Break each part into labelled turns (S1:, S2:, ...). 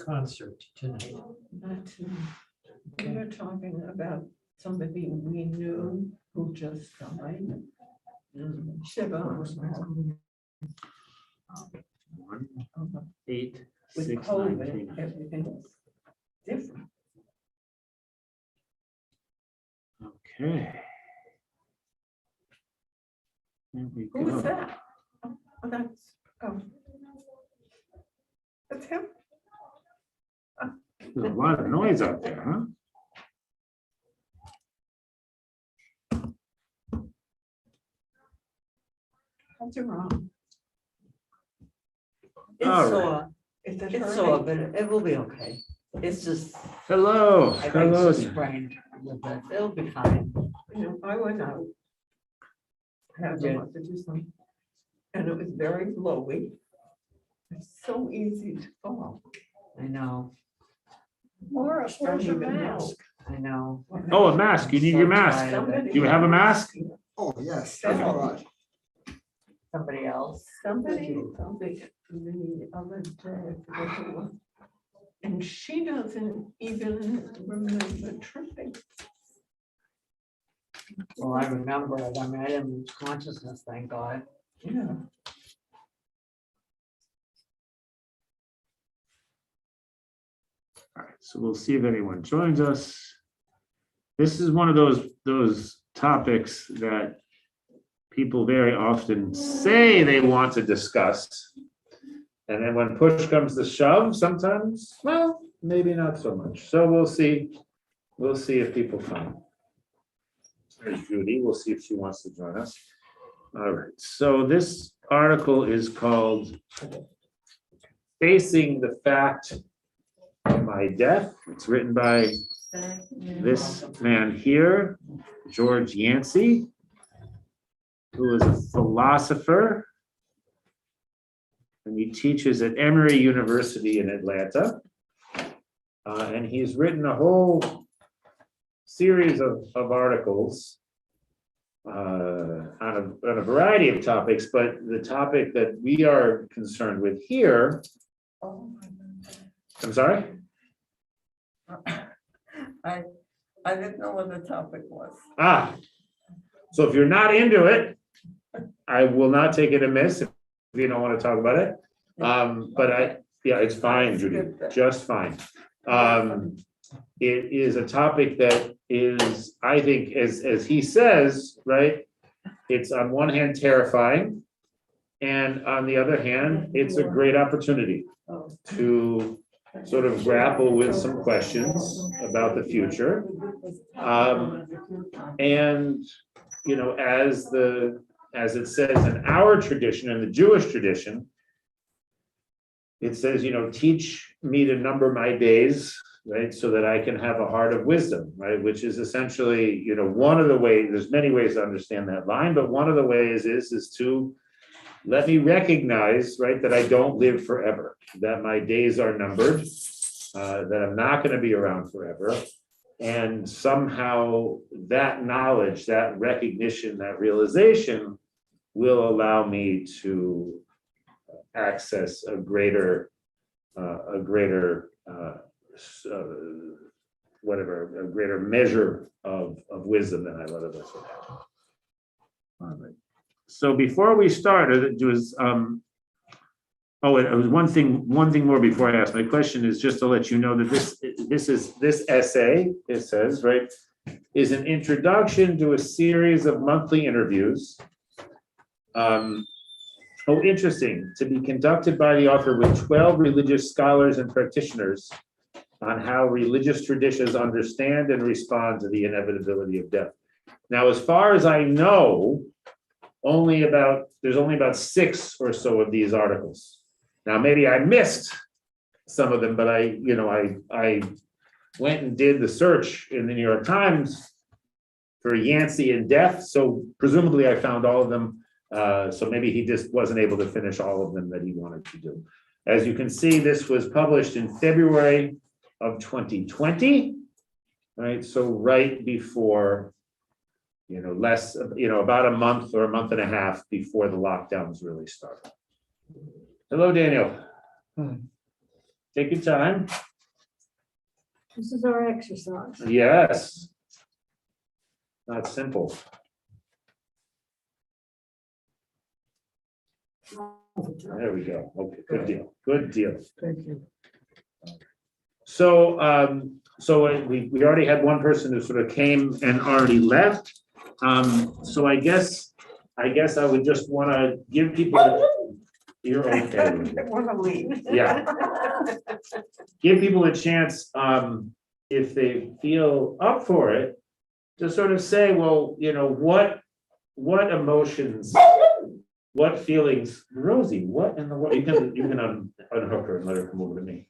S1: concert tonight?
S2: Not tonight. We were talking about somebody we knew who just died. Shiva.
S3: 1, 8,
S2: With
S3: 6, 9, 3,
S2: COVID,
S3: 9.
S2: everything's different.
S3: Okay. There we
S2: Who is
S3: go.
S2: that? Oh, oh. That's him.
S3: There's a lot of noise out there, huh?
S2: How's your arm?
S4: It's
S3: All right.
S4: sore,
S2: Is it
S4: it's sore,
S2: hurting?
S4: but it will be okay. It's just,
S3: Hello,
S4: I think
S3: hello.
S4: it's sprained a little bit. It'll be fine.
S2: You know, I went out. Had to
S4: Yeah.
S2: want to do something. And it was very blowy. It's so easy to fall.
S4: I know,
S2: Morris, where's your mask?
S4: I know.
S3: Oh, a mask. You need your mask.
S2: Somebody
S3: Do you have a mask?
S5: Oh, yes.
S2: Somebody-
S5: All right.
S4: Somebody else.
S2: Somebody told me the other day, I forget who it was, and she doesn't even remember tripping.
S4: Well, I remember it. I mean, I didn't lose consciousness, thank God.
S2: Yeah.
S3: All right, so we'll see if anyone joins us. This is one of those topics that people very often say they want to discuss. And then when push comes to shove, sometimes, well, maybe not so much. So we'll see. We'll see if people come. There's Judy. We'll see if she wants to join us. All right. So this article is called Facing the Fact of My Death. It's written by this man here, George Yancey, who is a philosopher, and he teaches at Emory University in Atlanta. And he's written a whole series of articles on a variety of topics, but the topic that we are concerned with here, I'm sorry?
S2: I didn't know what the topic was.
S3: So if you're not into it, I will not take it amiss if you don't want to talk about it. But yeah, it's fine, Judy, just fine. It is a topic that is, I think, as he says, right? It's on one hand terrifying, and on the other hand, it's a great opportunity to sort of grapple with some questions about the future. And, you know, as it says in our tradition, in the Jewish tradition, it says, you know, teach me to number my days, right? So that I can have a heart of wisdom, right? Which is essentially, you know, one of the ways, there's many ways to understand that line, but one of the ways is to let me recognize, right, that I don't live forever, that my days are numbered, that I'm not going to be around forever. And somehow that knowledge, that recognition, that realization will allow me to access a greater measure of wisdom than I otherwise would have. All right. So before we start, it was one thing more before I ask. My question is just to let you know that this essay, it says, right, is an introduction to a series of monthly interviews. Interesting, to be conducted by the author with 12 religious scholars and practitioners on how religious traditions understand and respond to the inevitability of death. Now, as far as I know, there's only about 6 or so of these articles. Now, maybe I missed some of them, but I went and did the search in the New York Times for Yancey and death. So presumably I found all of them. So maybe he just wasn't able to finish all of them that he wanted to do. As you can see, this was published in February of 2020, right? So right before, about a month or a month and a half before the lockdowns really started. Hello, Daniel. Take your time.
S1: This is our exercise.
S3: Yes. Not simple. There we go. Okay, good deal. Good deal.
S4: Thank you.
S3: So, we already had one person who sort of came and already left. So I guess I would just want to give people, you're okay.
S2: I want to leave.
S3: Yeah. Give people a chance, if they feel up for it, to sort of say, well, you know, what emotions, what feelings, Rosie, what in the world, you can unhook her and let her come over to me.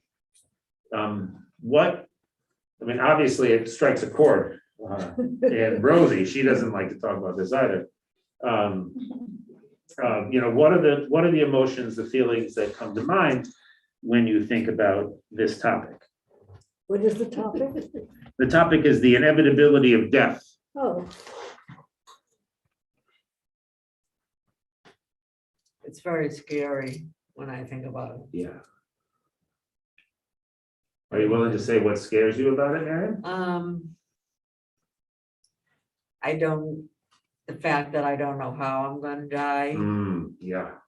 S3: I mean, obviously it strikes a chord, and Rosie, she doesn't like to talk about this either. You know, what are the emotions, the feelings that come to mind when you think about this topic?
S1: What is the topic?
S3: The topic is the inevitability of death.
S1: Oh,
S4: It's very scary when I think about it.
S3: Yeah. Are you willing to say what scares you about it, Marion?
S4: The fact that I don't know how I'm gonna die,
S3: Yeah,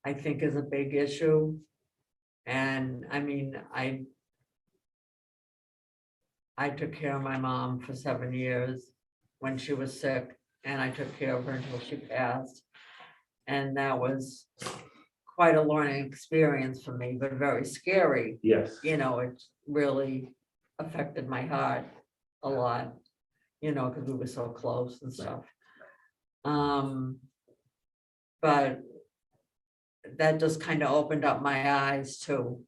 S4: I think is a big issue. And I mean, I took care of my mom for 7 years when she was sick, and I took care of her until she passed. And that was quite a learning experience for me, but very scary.
S3: yes.
S4: You know, it really affected my heart a lot, you know, because we were so close and stuff. But that just kind of opened up my eyes to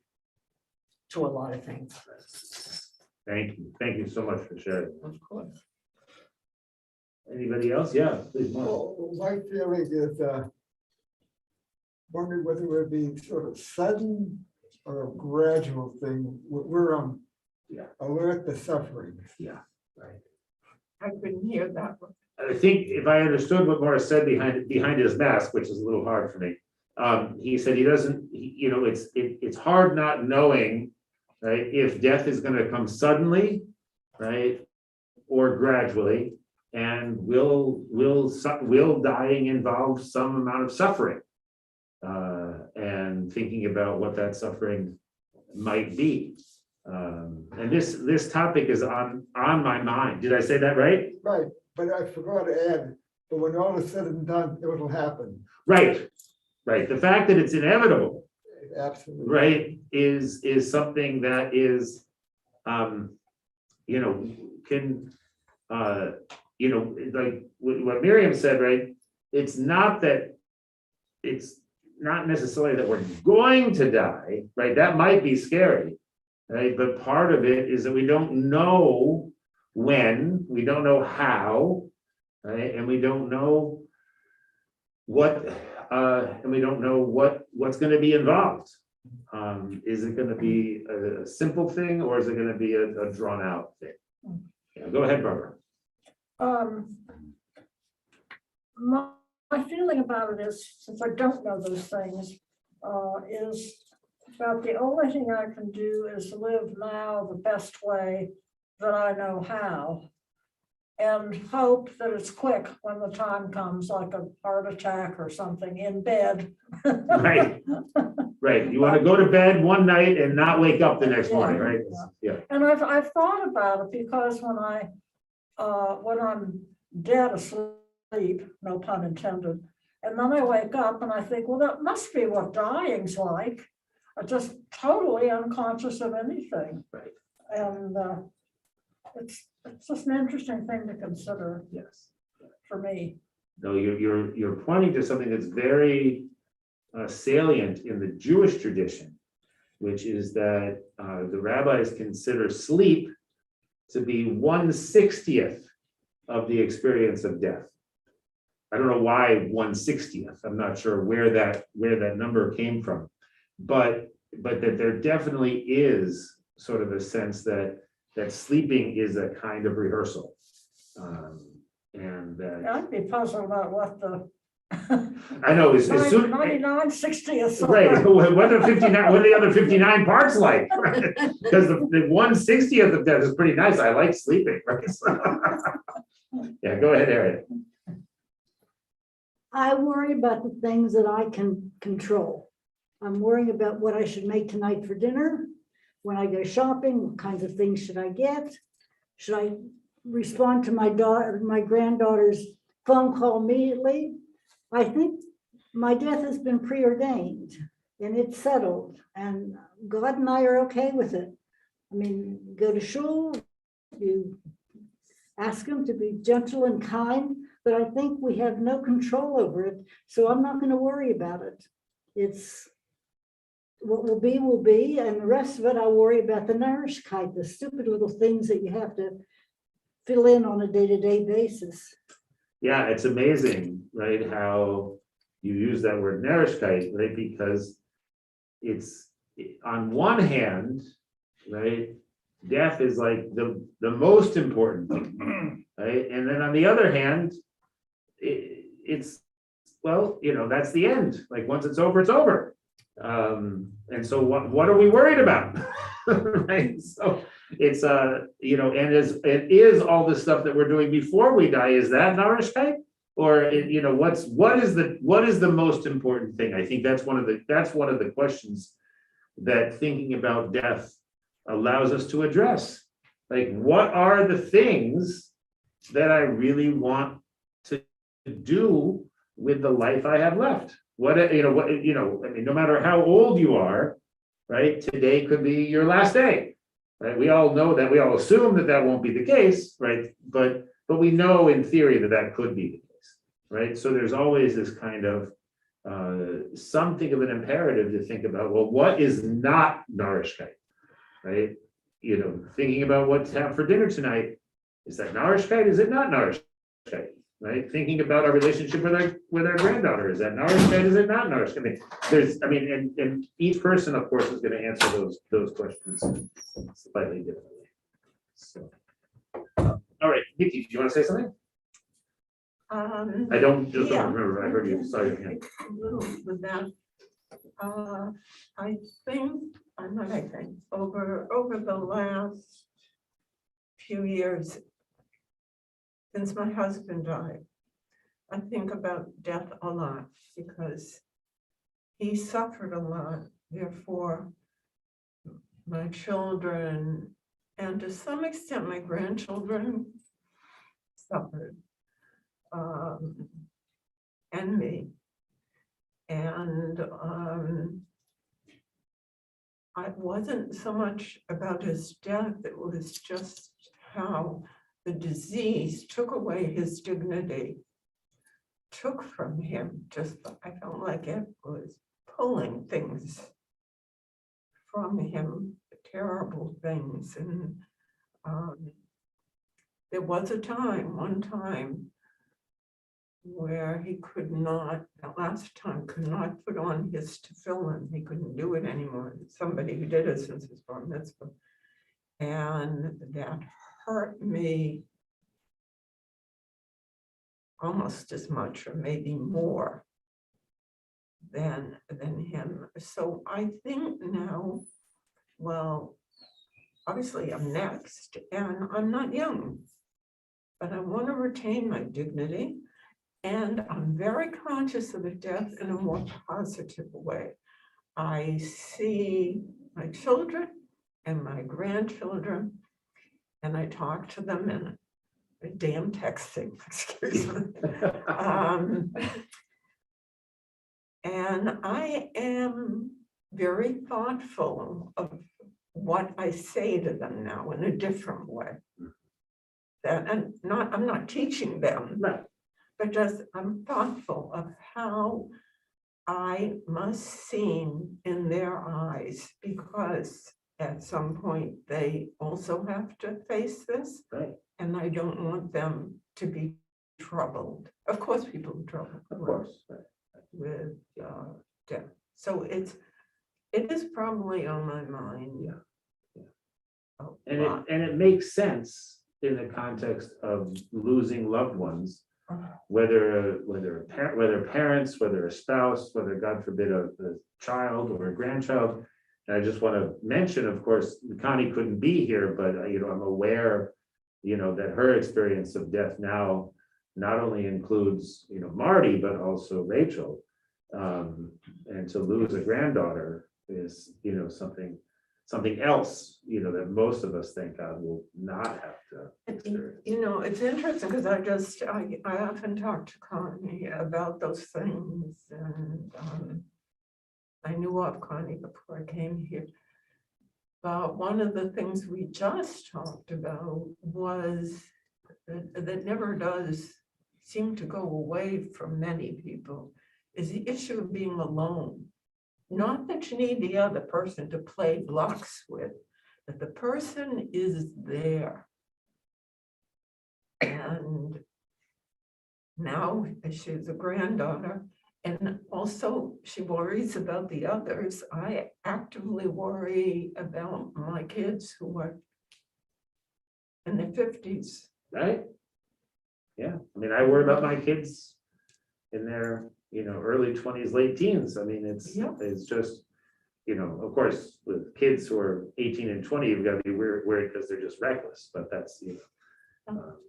S4: a lot of things.
S3: Thank you. Thank you so much for sharing.
S4: Of course.
S3: Anybody else? Yeah, please, Mark.
S5: Well, my feeling is, wondering whether it would be sort of sudden or a gradual thing. We're
S3: Yeah.
S5: alert to suffering.
S3: Right.
S2: I couldn't hear that one.
S3: I think if I understood what Morris said behind his mask, which is a little hard for me, he said you know, it's hard not knowing, right, if death is going to come suddenly, right, or gradually, and will dying involve some amount of suffering, and thinking about what that suffering might be. And this topic is on my mind. Did I say that right?
S5: Right, but I forgot to add, but when all is said and done, it will happen.
S3: Right. The fact that it's inevitable,
S5: Absolutely.
S3: right, is something that is, you know, can, you know, like what Miriam said, right? It's not necessarily that we're going to die, right? That might be scary, right? But part of it is that we don't know when, we don't know how, right? And we don't know what, what's going to be involved. Is it going to be a simple thing, or is it going to be a drawn out thing? Yeah, go ahead, Barbara.
S1: my feeling about it is, since I don't know those things, is about the only thing I can do is live now the best way that I know how, and hope that it's quick when the time comes, like a heart attack or something in bed.
S3: Right. Right. You want to go to bed one night and not wake up the next morning, right? Yeah.
S1: And I've thought about it, because when I'm dead asleep, no pun intended, and then I wake up and I think, well, that must be what dying's like. I'm just totally unconscious of anything.
S3: Right.
S1: And it's just an interesting thing to consider
S3: Yes.
S1: for me.
S3: No, you're pointing to something that's very salient in the Jewish tradition, which is that the rabbis consider sleep to be 1/60th of the experience of death. I don't know why 1/60th. I'm not sure where that number came from, but that there definitely is sort of a sense that sleeping is a kind of rehearsal, and that
S1: I'd be puzzled about what the
S3: I know, as soon.
S1: 99, 60 or
S3: Right,
S1: something.
S3: what are 59, what are the other 59 parts like? Because the 1/60th of that is pretty nice, I like sleeping. Yeah, go ahead, Harriet.
S6: I worry about the things that I can control. I'm worrying about what I should make tonight for dinner. When I go shopping, what kinds of things should I get? Should I respond to my daughter, my granddaughter's phone call immediately? I think my death has been preordained and it's settled, and God and I are okay with it. I mean, go to shul, you ask him to be gentle and kind, but I think we have no control over it, so I'm not going to worry about it. It's what will be, and the rest of it, I worry about the nourishkeit, the stupid little things that you have to fill in on a day-to-day basis.
S3: Yeah, it's amazing, right, how you use that word nourishkeit, right, because it's, on one hand, right, death is like the most important thing, right, and then on the other hand, it's, well, that's the end, like, once it's over, it's over. And so what are we worried about? Right, so it's and it is all the stuff that we're doing before we die, is that nourishkeit? Or what is the most important thing? I think that's one of the questions that thinking about death allows us to address. Like, what are the things that I really want to do with the life I have left? I mean, no matter how old you are, right? Today could be your last day, right? We all know that, we all assume that won't be the case, right? But we know in theory that could be the case, right? So there's always this kind of something of an imperative to think about, well, what is not nourishkeit, right? Thinking about what to have for dinner tonight, is that nourishkeit? Is it not nourishkeit? Right? Thinking about our relationship with our granddaughter, is that nourishkeit? Is it not nourishkeit? And each person, of course, is going to answer those questions slightly differently. So, all right, Nikki, do you want to say something? I don't remember. I heard you. Sorry.
S2: A little with that. I think over the last few years, since my husband died, I think about death a lot because he suffered a lot. Therefore, my children, and to some extent my grandchildren, suffered, and me. And it wasn't so much about his death, it was just how the disease took away his dignity, took from him, I felt like it was pulling things from him, terrible things. And there was one time where he could not put on his tefillin. He couldn't do it anymore. Somebody who did it since his bar mitzvah. And that hurt me almost as much, or maybe more than him. So I think now, well, obviously I'm next, and I'm not young, but I want to retain my dignity. And I'm very conscious of the death in a more positive way. I see my children and my grandchildren, and I talk to them in a damn texting, excuse me. And I am very thoughtful of what I say to them now in a different way. I'm not teaching them, but just I'm thoughtful of how I must seem in their eyes, because at some point they also have to face this.
S3: Right.
S2: And I don't want them to be troubled. Of course, people are troubled.
S3: Of course.
S2: With death. So it is probably on my mind.
S3: And it makes sense in the context of losing loved ones, whether parents, whether a spouse, whether God forbid a child or a grandchild. And I just want to mention, of course, Connie couldn't be here, but I'm aware, that her experience of death now not only includes, Marty, but also Rachel. And to lose a granddaughter is, something else, that most of us, thank God, will not have to experience.
S2: It's interesting because I often talk to Connie about those things, and I knew of Connie before I came here. But one of the things we just talked about was that never does seem to go away from many people is the issue of being alone. Not that you need the other person to play blocks with, but the person is there. And now she's a granddaughter, and also she worries about the others. I actively worry about my kids who are in their 50s.
S3: Right? Yeah, I mean, I worry about my kids in their, early 20s, late teens. I mean, it's just, of course, with kids who are 18 and 20, you've got to be worried because they're just reckless, but that's,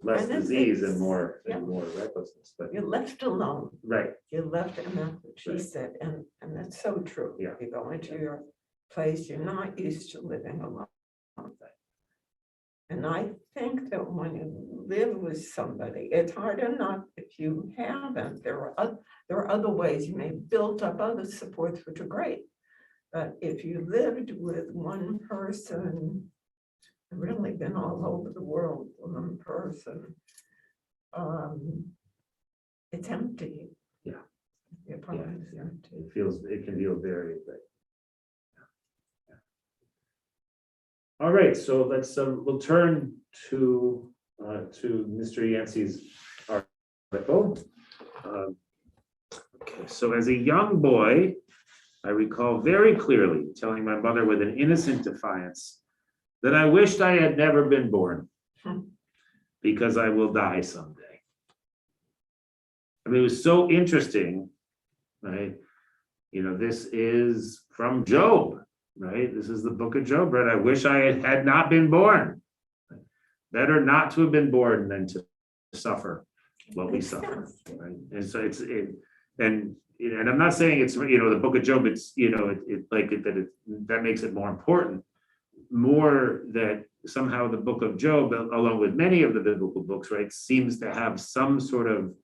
S3: less
S2: And
S3: disease and
S2: it's-
S3: more,
S2: yeah.
S3: and more recklessness, but,
S2: You're left alone.
S3: right,
S2: You're left, and that's what she
S3: Right.
S2: said, and that's so true.
S3: Yeah.
S2: You go into your place, you're not used to living alone. And I think that when you live with somebody, it's hard enough if you haven't. There are other ways. You may build up other supports, which are great. But if you lived with one person, I've really been all over the world with one person, it's empty.
S3: Yeah.
S2: The apartment is empty.
S3: it can feel very, all right, so let's, we'll turn to Mr. Yancey's article. Okay, so as a young boy, I recall very clearly telling my mother with an innocent defiance that I wished I had never been born because I will die someday. I mean, it was so interesting, right? This is from Job. Right? This is the book of Job, right? I wish I had not been born. Better not to have been born than to suffer what we
S2: Makes
S3: suffer.
S2: sense.
S3: Right? And so and I'm not saying it's, the book of Job, it's, that makes it more important. More that somehow the book of Job, along with many of the biblical books, right, seems to have some sort of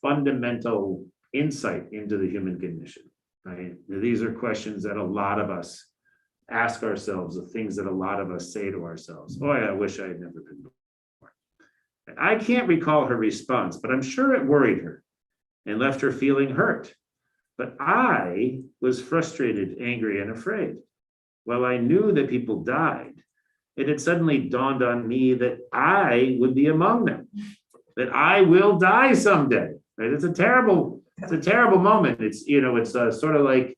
S3: fundamental insight into the human condition. Right? These are questions that a lot of us ask ourselves, the things that a lot of us say to ourselves. Oh, I wish I had never been born. I can't recall her response, but I'm sure it worried her and left her feeling hurt. But I was frustrated, angry, and afraid. While I knew that people died, it had suddenly dawned on me that I would be among them, that I will die someday. Right? It's a terrible moment. It's, it's sort of like,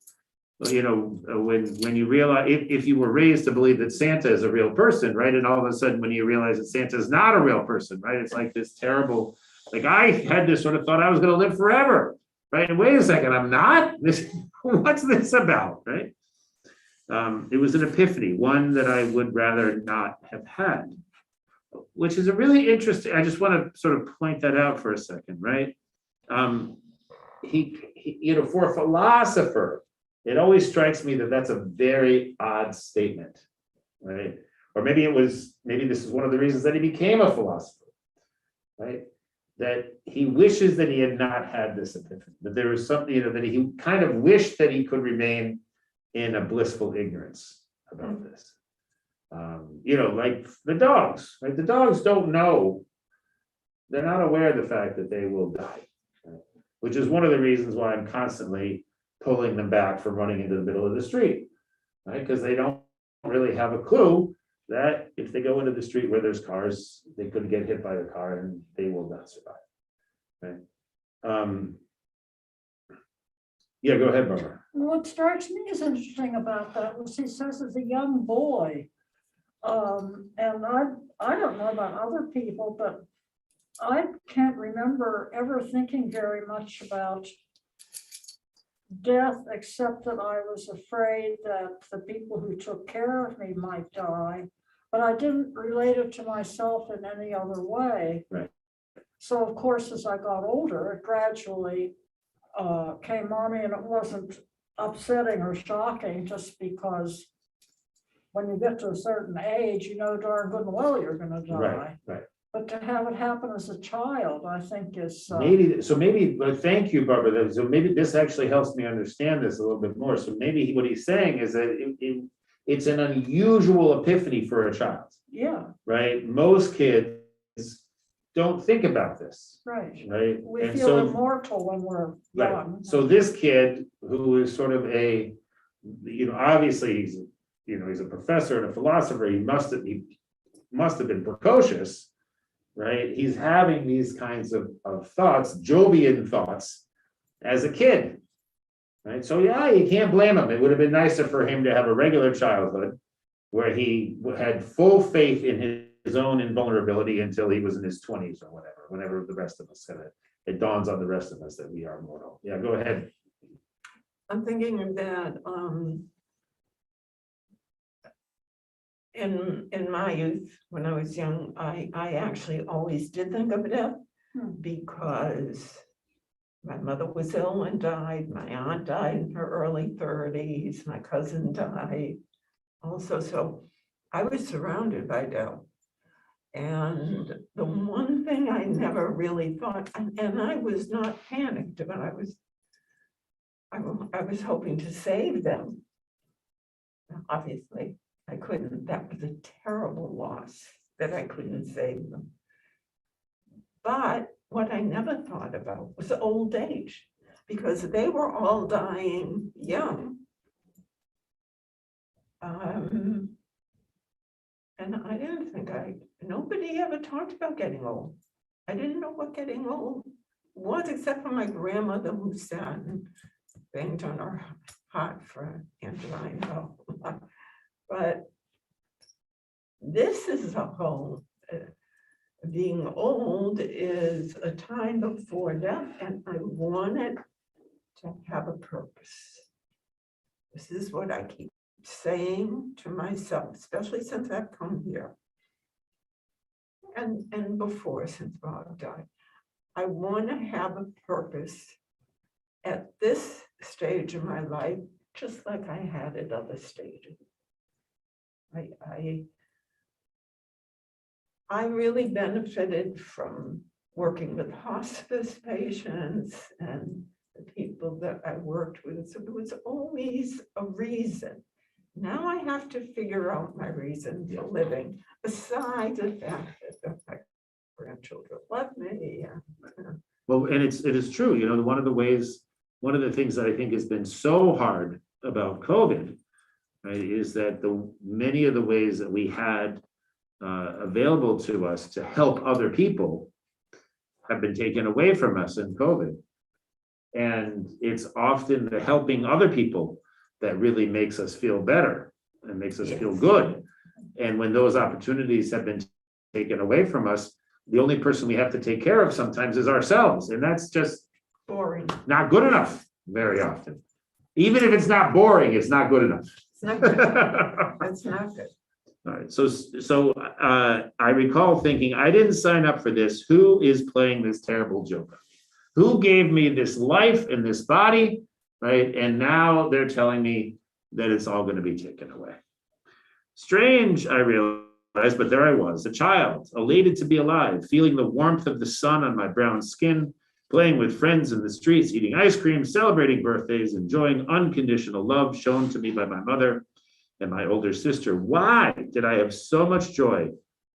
S3: when you realize, if you were raised to believe that Santa is a real person, right? And all of a sudden, when you realize that Santa is not a real person, right? It's like this terrible, like I had this sort of thought I was going to live forever, right? And wait a second, I'm not? What's this about, right? It was an epiphany, one that I would rather not have had, which is a really interesting, I just want to sort of point that out for a second, right? He for a philosopher, it always strikes me that that's a very odd statement, right? Or maybe this is one of the reasons that he became a philosopher, right? That he wishes that he had not had this epiphany, that there was something, that he kind of wished that he could remain in a blissful ignorance about this. Like the dogs, right? The dogs don't know, they're not aware of the fact that they will die, right? Which is one of the reasons why I'm constantly pulling them back from running into the middle of the street, right? Because they don't really have a clue that if they go into the street where there's cars, they could get hit by a car and they will not survive, right? Yeah, go ahead, Barbara.
S1: What strikes me as interesting about that was he says as a young boy, and I don't know about other people, but I can't remember ever thinking very much about death, except that I was afraid that the people who took care of me might die, but I didn't relate it to myself in any other way.
S3: Right.
S1: So of course, as I got older, it gradually came on me, and it wasn't upsetting or shocking, just because when you get to a certain age, you know darn good and well you're gonna die.
S3: Right.
S1: But to have it happen as a child, I think is.
S3: Maybe, but thank you, Barbara. So maybe this actually helps me understand this a little bit more. So maybe what he's saying is that it's an unusual epiphany for a child,
S1: Yeah,
S3: right? Most kids don't think about this,
S1: right.
S3: right?
S1: We
S3: And
S1: feel
S3: so,
S1: immortal when we're
S3: right,
S1: young.
S3: so this kid who is sort of obviously he's a professor and a philosopher. He must have been precocious. Right, he's having these kinds of thoughts, Jovian thoughts, as a kid. Right, so yeah, you can't blame him. It would have been nicer for him to have a regular childhood where he had full faith in his own invulnerability until he was in his 20s or whenever the rest of us it dawns on the rest of us that we are mortal. Yeah, go ahead.
S2: I'm thinking that in my youth, when I was young, I actually always did think of death because my mother was ill and died. My aunt died in her early 30s. My cousin died also. So I was surrounded by death. And the one thing I never really thought, and I was not panicked, but I was hoping to save them. Obviously, I couldn't. That was a terrible loss that I couldn't save them. But what I never thought about was old age, because they were all dying young. And I didn't think nobody ever talked about getting old. I didn't know what getting old was, except for my grandmother, who sat and banged on her heart for angina, I know. But this is a whole, being old is a time before death, and I wanted to have a purpose. This is what I keep saying to myself, especially since I've come here. And before, since Bob died, I want to have a purpose at this stage of my life, just like I had at other stages. I really benefited from working with hospice patients and the people that I worked with. So there was always a reason. Now I have to figure out my reason for living, besides the fact that my grandchildren love me.
S3: Well, and it is true, one of the things that I think has been so hard about COVID, right, is that many of the ways that we had available to us to help other people have been taken away from us in COVID. And it's often the helping other people that really makes us feel better and makes us feel good. And when those opportunities have been taken away from us, the only person we have to take care of sometimes is ourselves. And that's just
S2: Boring.
S3: not good enough very often. Even if it's not boring, it's not good enough.
S2: It's not good. That's not good.
S3: All right, so I recall thinking, I didn't sign up for this. Who is playing this terrible joke? Who gave me this life and this body, right? And now they're telling me that it's all going to be taken away. Strange, I realized, but there I was, a child, elated to be alive, feeling the warmth of the sun on my brown skin, playing with friends in the streets, eating ice cream, celebrating birthdays, enjoying unconditional love shown to me by my mother and my older sister. Why did I have so much joy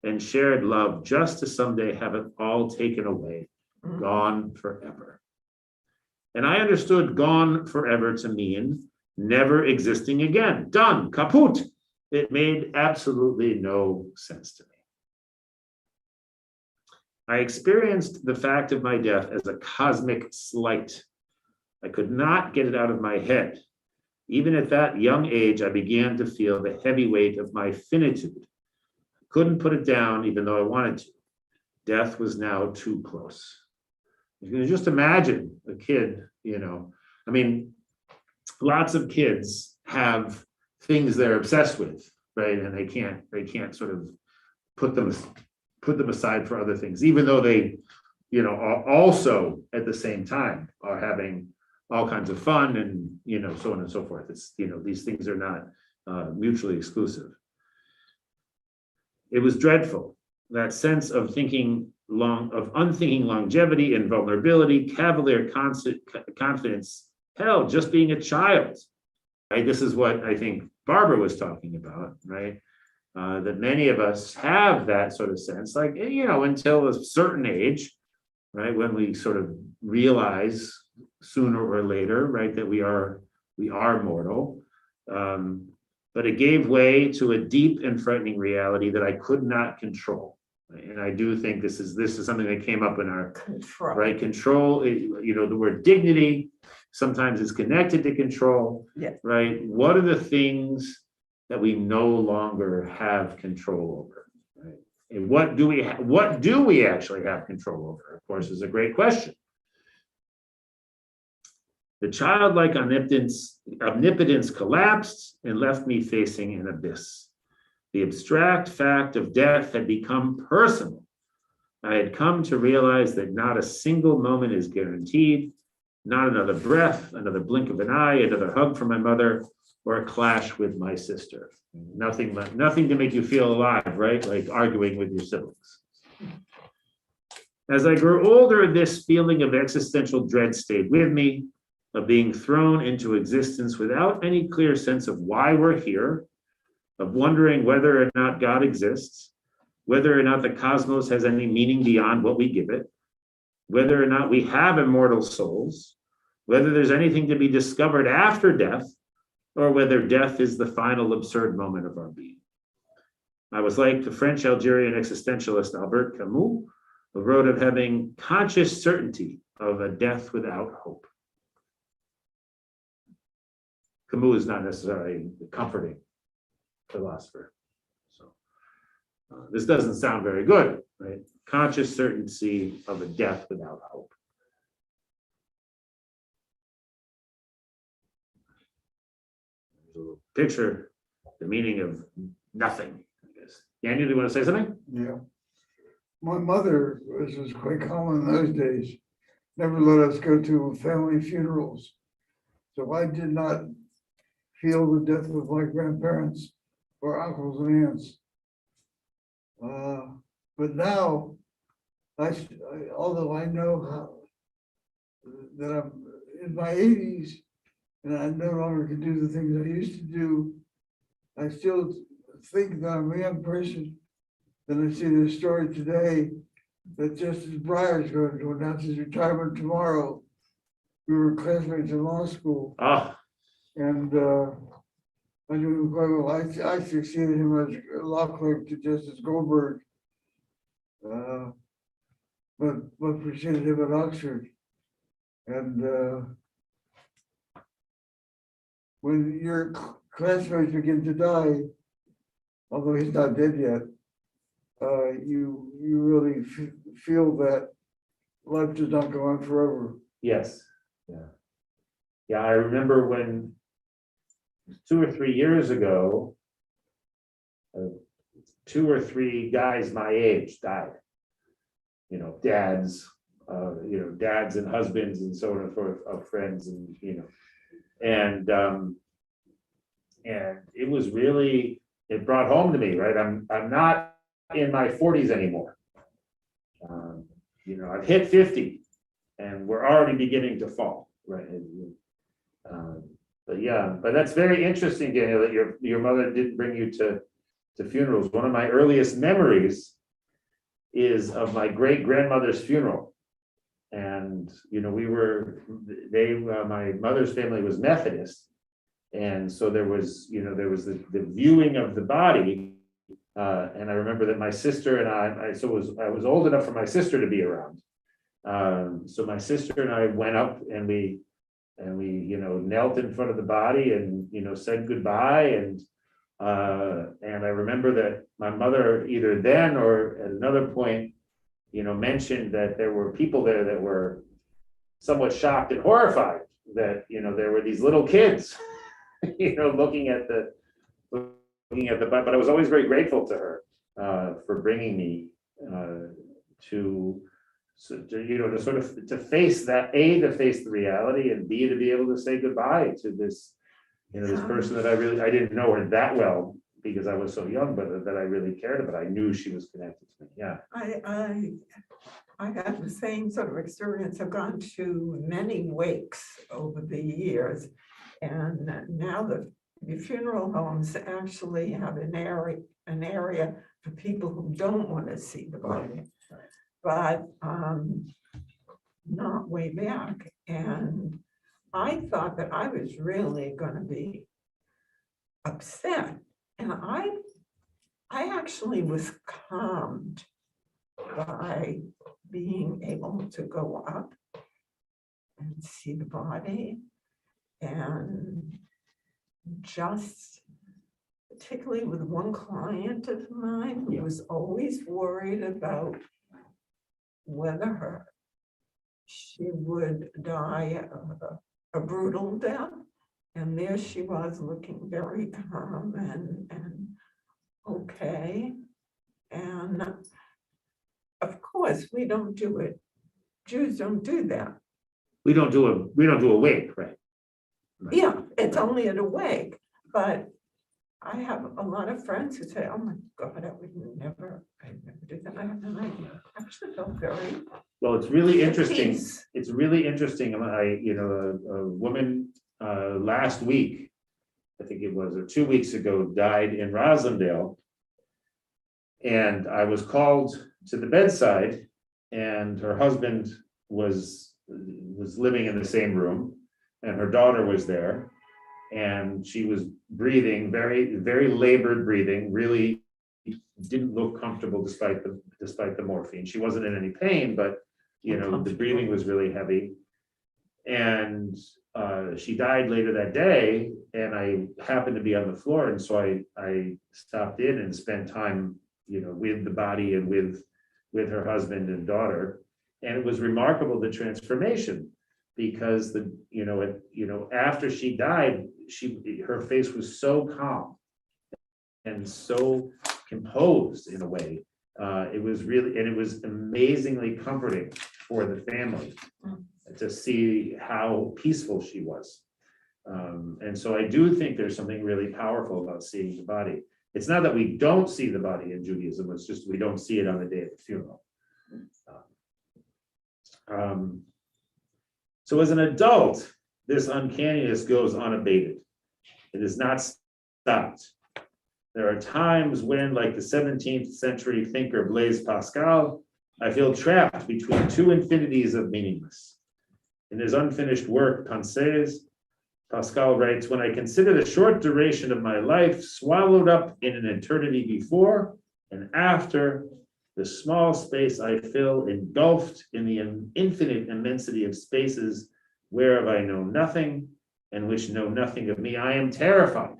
S3: and shared love just to someday have it all taken away, gone forever? And I understood gone forever to mean never existing again, done, kaput. It made absolutely no sense to me. I experienced the fact of my death as a cosmic slight. I could not get it out of my head. Even at that young age, I began to feel the heavy weight of my finitude. I couldn't put it down even though I wanted to. death was now too close. You can just imagine a kid, I mean, lots of kids have things they're obsessed with, right? And they can't sort of put them aside for other things, even though they, are also at the same time are having all kinds of fun and, so on and so forth. It's, these things are not mutually exclusive. It was dreadful, that sense of unthinking longevity and vulnerability, cavalier confidence. Hell, just being a child, right? This is what I think Barbara was talking about, right? That many of us have that sort of sense, like, until a certain age, right? When we sort of realize sooner or later, right, that we are mortal. But it gave way to a deep and frightening reality that I could not control. And I do think this is something that came up in our
S2: Control.
S3: right control. The word dignity sometimes is connected to control.
S2: Yeah.
S3: Right. What are the things that we no longer have control over? Right. And what do we actually have control over? Of course, is a great question. The childlike omnipotence collapsed and left me facing an abyss. The abstract fact of death had become personal. I had come to realize that not a single moment is guaranteed, not another breath, another blink of an eye, another hug from my mother, or a clash with my sister. Nothing to make you feel alive, right? Like arguing with your siblings. As I grew older, this feeling of existential dread stayed with me, of being thrown into existence without any clear sense of why we're here, of wondering whether or not God exists, whether or not the cosmos has any meaning beyond what we give it, whether or not we have immortal souls, whether there's anything to be discovered after death, or whether death is the final absurd moment of our being. I was like the French Algerian existentialist Albert Camus, who wrote of having conscious certainty of a death without hope. Camus is not necessarily a comforting philosopher. So this doesn't sound very good, right? Conscious certainty of a death without hope. There's a little picture, the meaning of nothing, I guess. Daniel, do you want to say something?
S5: Yeah. My mother, this was quite common in those days, never let us go to family funerals. So I did not feel the death of my grandparents or uncles and aunts. But now, although I know that I'm in my 80s and I no longer can do the things I used to do, I still think that I'm a young person. Then I see this story today that Justice Breyer's going to announce his retirement tomorrow. We were classmates in law school.
S3: Ah,
S5: And I knew him quite well. I succeeded him as a law clerk to Justice Goldberg, but preceded him at Oxford. And when your classmates begin to die, although he's not dead yet, you really feel that life does not go on forever.
S3: yes. Yeah, I remember when 2 or 3 years ago, 2 or 3 guys my age died. Dads, dads and husbands and so on and so forth of friends, and and it was really, it brought home to me, right? I'm not in my 40s anymore. I've hit 50 and we're already beginning to fall, right? But that's very interesting, Daniel, that your mother didn't bring you to funerals. One of my earliest memories is of my great grandmother's funeral. And, my mother's family was Methodist. And so there was the viewing of the body. And I remember that my sister and I was old enough for my sister to be around. So my sister and I went up and we knelt in front of the body and, said goodbye. And I remember that my mother, either then or at another point, mentioned that there were people there that were somewhat shocked and horrified that, there were these little kids, looking at the, but I was always very grateful to her for bringing me to sort of to face that, to face the reality, and B, to be able to say goodbye to this, this person that I didn't know her that well because I was so young, but that I really cared about. I knew she was connected to me. Yeah.
S2: I had the same sort of experience. I've gone to many wakes over the years, and now the funeral homes actually have an area for people who don't want to see the body, but not way back. And I thought that I was really going to be upset, and I actually was calmed by being able to go up and see the body, and just particularly with one client of mine who was always worried about whether she would die a brutal death. And there she was, looking very calm and okay. And of course, we don't do it. Jews don't do that.
S3: We don't do a wake, right?
S2: Yeah, it's only at a wake, but I have a lot of friends who say, "Oh my God, I would never do that." And I actually felt very.
S3: Well, it's really
S2: at
S3: interesting.
S2: peace.
S3: It's really interesting. A woman last week, I think it was, or 2 weeks ago, died in Roslindale. And I was called to the bedside, and her husband was living in the same room, and her daughter was there, and she was breathing very, very labored breathing, really didn't look comfortable despite the morphine. She wasn't in any pain, but the breathing was really heavy. And she died later that day, and I happened to be on the floor, and so I stopped in and spent time with the body and with her husband and daughter. And it was remarkable, the transformation, because after she died, her face was so calm and so composed in a way. It was amazingly comforting for the family to see how peaceful she was. And so I do think there's something really powerful about seeing the body. It's not that we don't see the body in Judaism, it's just we don't see it on the day of the funeral. So as an adult, this uncanniness goes unabated. It is not stopped. There are times when, like the 17th century thinker Blaise Pascal, I feel trapped between two infinities of meaningless. In his unfinished work, Pensées, Pascal writes, when I consider the short duration of my life swallowed up in an eternity before and after, the small space I fill engulfed in the infinite immensity of spaces whereof I know nothing and which know nothing of me, I am terrified.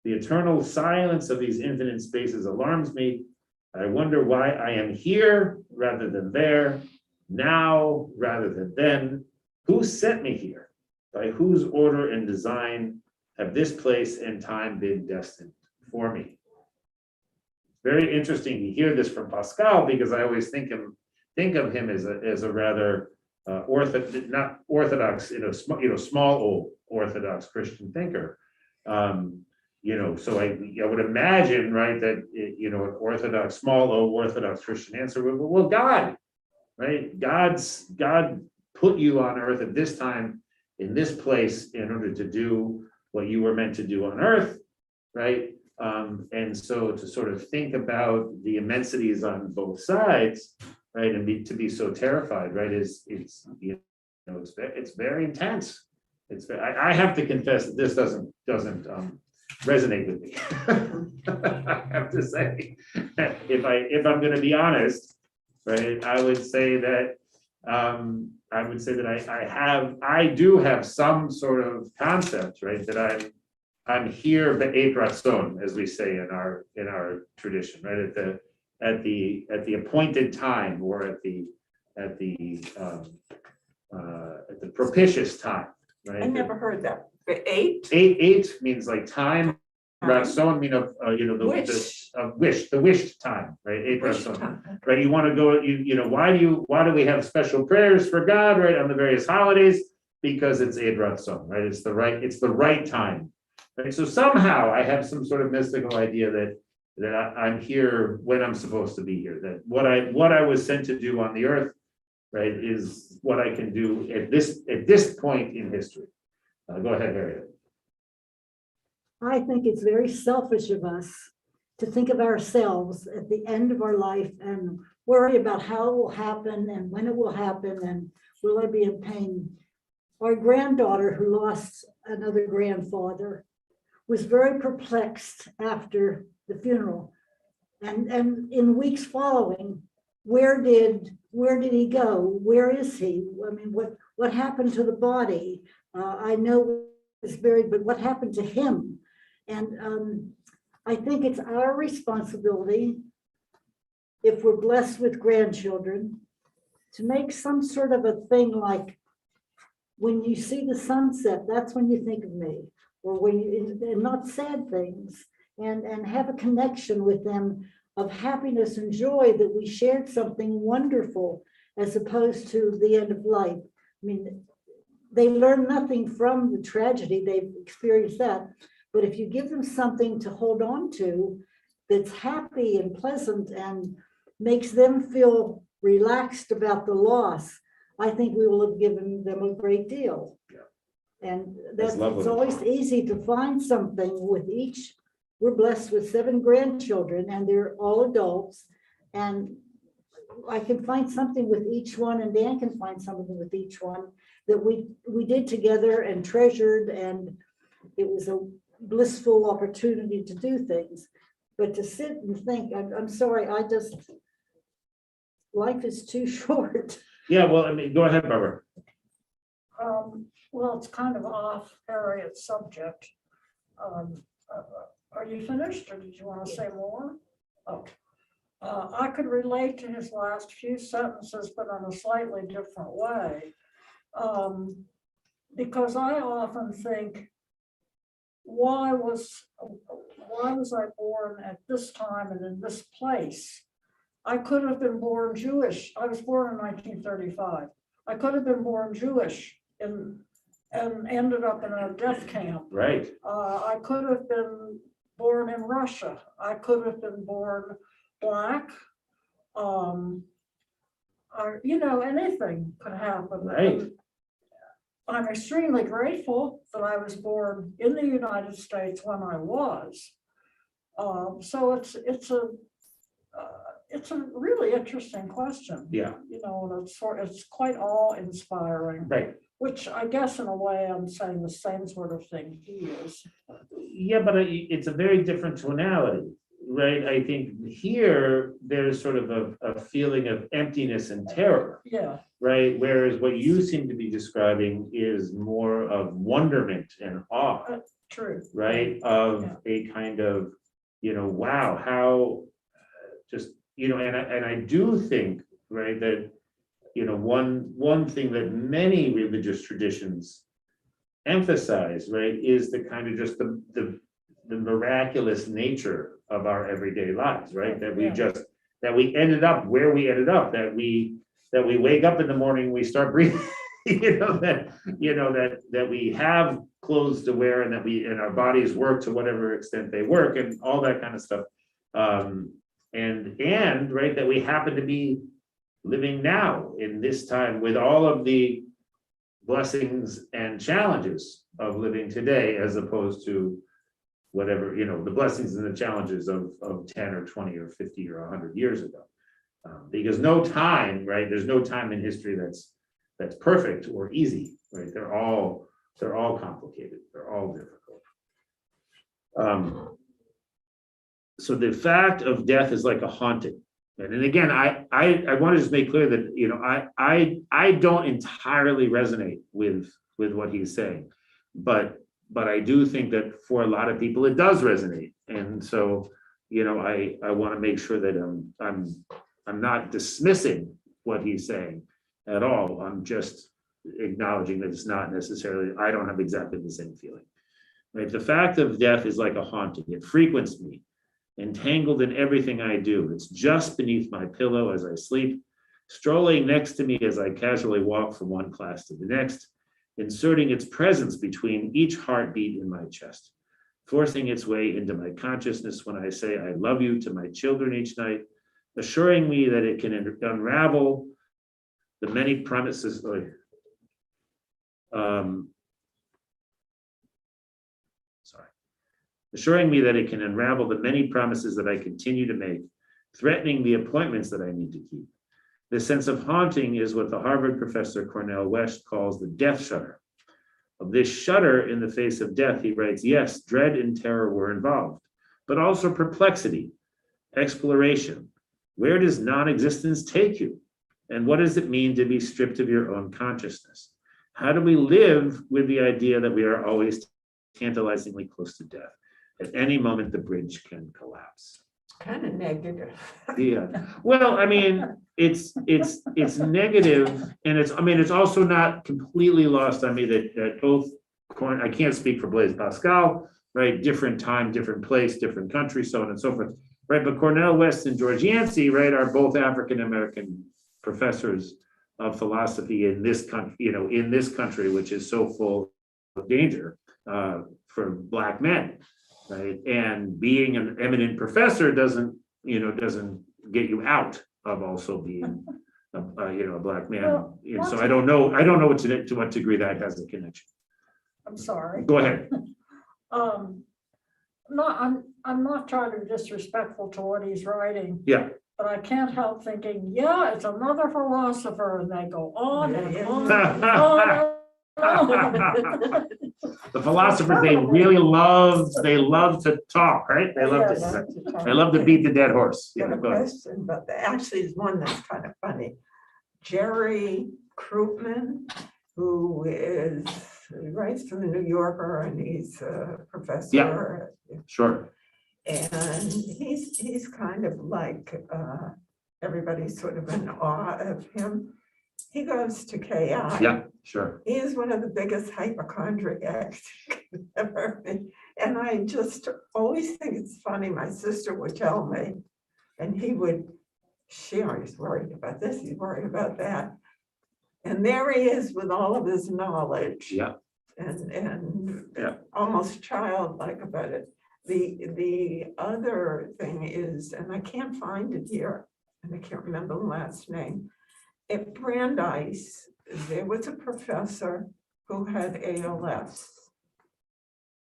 S3: The eternal silence of these infinite spaces alarms me. I wonder why I am here rather than there, now rather than then. Who sent me here? By whose order and design have this place and time been destined for me? Very interesting to hear this from Pascal, because I always think of him as a rather not orthodox, small old orthodox Christian thinker. So I would imagine, right, that an orthodox, small o orthodox Christian answer would, well, God, right? God put you on earth at this time in this place in order to do what you were meant to do on earth, right? And so to sort of think about the immensities on both sides, right, and to be so terrified, right, it's very intense. I have to confess that this doesn't resonate with me. I have to say, if I'm going to be honest, right, I would say that I do have some sort of concept, right, that I'm here be'et ratzon, as we say in our tradition, right, at the appointed time or at the propitious time, right?
S2: I never heard that. The eight?
S3: Eight means like time, rason, mean of, the wished time, right? Eight
S2: Wish
S3: rason,
S2: time.
S3: right? You want to go, why do we have special prayers for God, right, on the various holidays? Because it's eight rason, right? It's the right time. Right? So somehow I have some sort of mystical idea that I'm here when I'm supposed to be here, that what I was sent to do on the earth, right, is what I can do at this point in history. Go ahead, Harriet.
S6: I think it's very selfish of us to think of ourselves at the end of our life and worry about how it will happen and when it will happen and will I be in pain. Our granddaughter, who lost another grandfather, was very perplexed after the funeral. And in weeks following, where did he go? Where is he? I mean, what happened to the body? I know it's buried, but what happened to him? And I think it's our responsibility, if we're blessed with grandchildren, to make some sort of a thing like, when you see the sunset, that's when you think of me, or when you, and not sad things, and have a connection with them of happiness and joy that we shared something wonderful, as opposed to the end of life. I mean, they learn nothing from the tragedy, they've experienced that. But if you give them something to hold on to that's happy and pleasant and makes them feel relaxed about the loss, I think we will have given them a great deal.
S3: Yeah.
S6: And
S3: That's
S6: it's
S3: lovely.
S6: always easy to find something with each. We're blessed with 7 grandchildren and they're all adults. And I can find something with each one, and Dan can find something with each one that we did together and treasured, and it was a blissful opportunity to do things. But to sit and think, I'm sorry, life is too short.
S3: Yeah, well, I mean, go ahead, Barbara.
S1: Well, it's kind of off Harriet's subject. Are you finished, or did you want to say more? Oh, I could relate to his last few sentences, but in a slightly different way. Because I often think, why was I born at this time and in this place? I could have been born Jewish. I was born in 1935. I could have been born Jewish and ended up in a death camp.
S3: Right.
S1: I could have been born in Russia. I could have been born Black. Anything could happen.
S3: Right.
S1: And I'm extremely grateful that I was born in the United States when I was. So it's a really interesting question.
S3: Yeah.
S1: And it's quite awe-inspiring.
S3: Right.
S1: Which I guess in a way I'm saying the same sort of thing he is.
S3: Yeah, but it's a very different tonality, right? I think here there's sort of a feeling of emptiness and terror,
S1: Yeah,
S3: right? Whereas what you seem to be describing is more of wonderment and awe,
S1: true.
S3: right? Of a kind of, wow, how just, and I do think, right, that, one thing that many religious traditions emphasize, right, is the kind of just the miraculous nature of our everyday lives, right? That we ended up where we ended up, that we wake up in the morning, we start breathing, that we have clothes to wear, and our bodies work to whatever extent they work, and all that kind of stuff. And right, that we happen to be living now in this time with all of the blessings and challenges of living today, as opposed to whatever, the blessings and the challenges of 10 or 20 or 50 or 100 years ago. Because no time, right, there's no time in history that's perfect or easy, right? They're all complicated, they're all difficult. So the fact of death is like a haunting. And again, I want to just make clear that, I don't entirely resonate with what he's saying, but I do think that for a lot of people, it does resonate. And so, I want to make sure that I'm not dismissing what he's saying at all. I'm just acknowledging that it's not necessarily, I don't have exactly the same feeling. Right? The fact of death is like a haunting. It frequents me, entangled in everything I do. It's just beneath my pillow as I sleep, strolling next to me as I casually walk from one class to the next, inserting its presence between each heartbeat in my chest, forcing its way into my consciousness when I say I love you to my children each night, assuring me that it can unravel the many promises, assuring me that it can unravel the many promises that I continue to make, threatening the appointments that I need to keep. This sense of haunting is what the Harvard professor Cornel West calls the death shudder. Of this shudder in the face of death, he writes, yes, dread and terror were involved, but also perplexity, exploration. Where does non-existence take you? And what does it mean to be stripped of your own consciousness? How do we live with the idea that we are always tantalizingly close to death? At any moment, the bridge can collapse.
S2: Kind of negative.
S3: Yeah, well, I mean, it's negative, and it's also not completely lost on me that both, I can't speak for Blaise Pascal, right? Different time, different place, different country, so on and so forth, right? But Cornel West and George Yancey, right, are both African-American professors of philosophy in this country, which is so full of danger for Black men. Right, and being an eminent professor doesn't get you out of also being a Black man.
S1: Well,
S3: And so I don't know to what degree that has a connection.
S1: I'm sorry.
S3: Go ahead.
S1: No, I'm not trying to be disrespectful to what he's writing.
S3: Yeah.
S1: But I can't help thinking, yeah, it's another philosopher, and they go on and on and on. And on.
S3: The philosophers, they love to talk, right? They love to beat the dead horse. Yeah,
S2: Got a
S3: go ahead.
S2: question, but actually is one that's kind of funny. Jerry Krugman, who writes for the New Yorker, and he's a professor.
S3: Sure.
S2: And he's kind of like, everybody's sort of in awe of him. He goes to KI.
S3: Yeah, sure.
S2: He is one of the biggest hypochondriacs you could ever be. And I just always think it's funny. My sister would tell me, and she always worried about this, he's worried about that. And there he is with all of his knowledge.
S3: Yeah.
S2: And
S3: Yeah.
S2: almost childlike about it. The other thing is, and I can't find it here, and I can't remember the last name. At Brandeis, there was a professor who had ALS.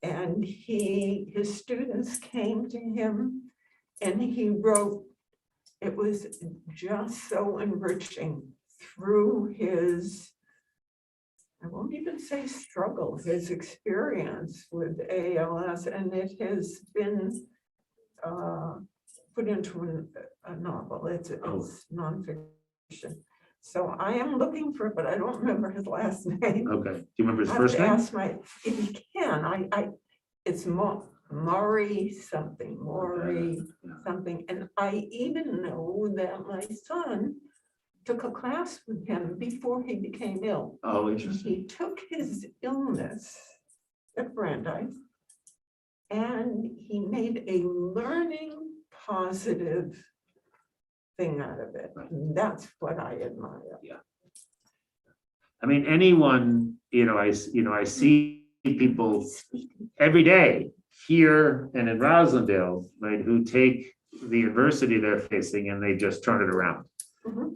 S2: And his students came to him and he wrote, it was just so enriching through his, I won't even say struggle, his experience with ALS, and it has been put into a novel. It's nonfiction. So I am looking for it, but I don't remember his last name.
S3: Okay. Do you remember his
S2: I have
S3: first
S2: to
S3: name?
S2: ask if he can. It's Maury something, something. And I even know that my son took a class with him before he became ill.
S3: Oh, interesting.
S2: He took his illness at Brandeis and he made a learning positive thing out of it. And that's what I admire.
S3: I mean, anyone, I see people every day here and in Roslindale, right, who take the adversity they're facing and they just turn it around.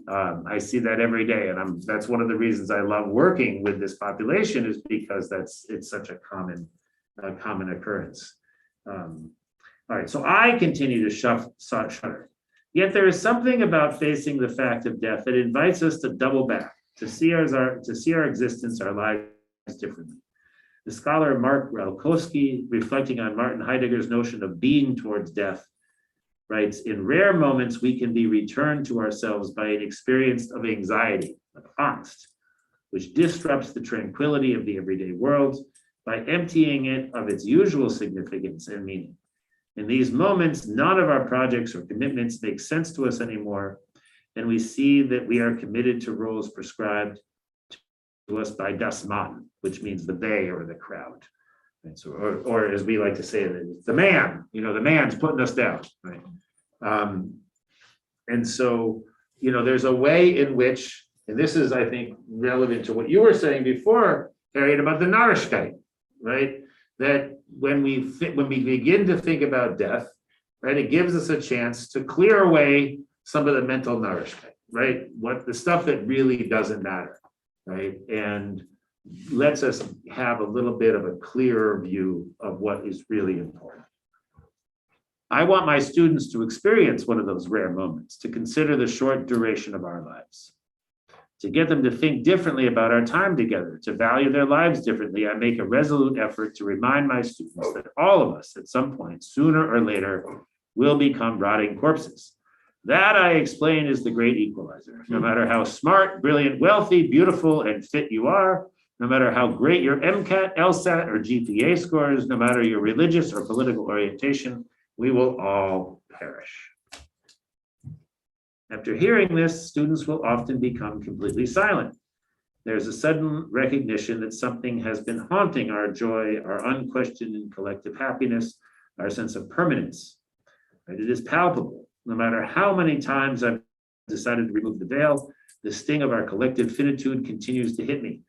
S3: I see that every day, and that's one of the reasons I love working with this population, is because it's such a common occurrence. All right, so I continue to shudder. Yet there is something about facing the fact of death that invites us to double back, to see our existence, our lives differently. The scholar Mark Ralkowski, reflecting on Martin Heidegger's notion of being towards death, writes, in rare moments, we can be returned to ourselves by an experience of anxiety, of angst, which disrupts the tranquility of the everyday world by emptying it of its usual significance and meaning. In these moments, none of our projects or commitments make sense to us anymore, and we see that we are committed to roles prescribed to us by das Mann, which means the they or the crowd. And so, or as we like to say, the man, the man's putting us down, right? And so, there's a way in which, and this is, I think, relevant to what you were saying before, Harriet, about the Narishkeit, right? That when we begin to think about death, right, it gives us a chance to clear away some of the mental Narishkeit, right? What the stuff that really doesn't matter, right? And lets us have a little bit of a clearer view of what is really important. I want my students to experience one of those rare moments, to consider the short duration of our lives, to get them to think differently about our time together, to value their lives differently. I make a resolute effort to remind my students that all of us at some point, sooner or later, will become rotting corpses. That, I explain, is the great equalizer. No matter how smart, brilliant, wealthy, beautiful, and fit you are, no matter how great your MCAT, LSAT, or GPA scores, no matter your religious or political orientation, we will all perish. After hearing this, students will often become completely silent. There's a sudden recognition that something has been haunting our joy, our unquestioned and collective happiness, our sense of permanence. Right? It is palpable. No matter how many times I've decided to remove the veil, the sting of our collective finitude continues to hit me,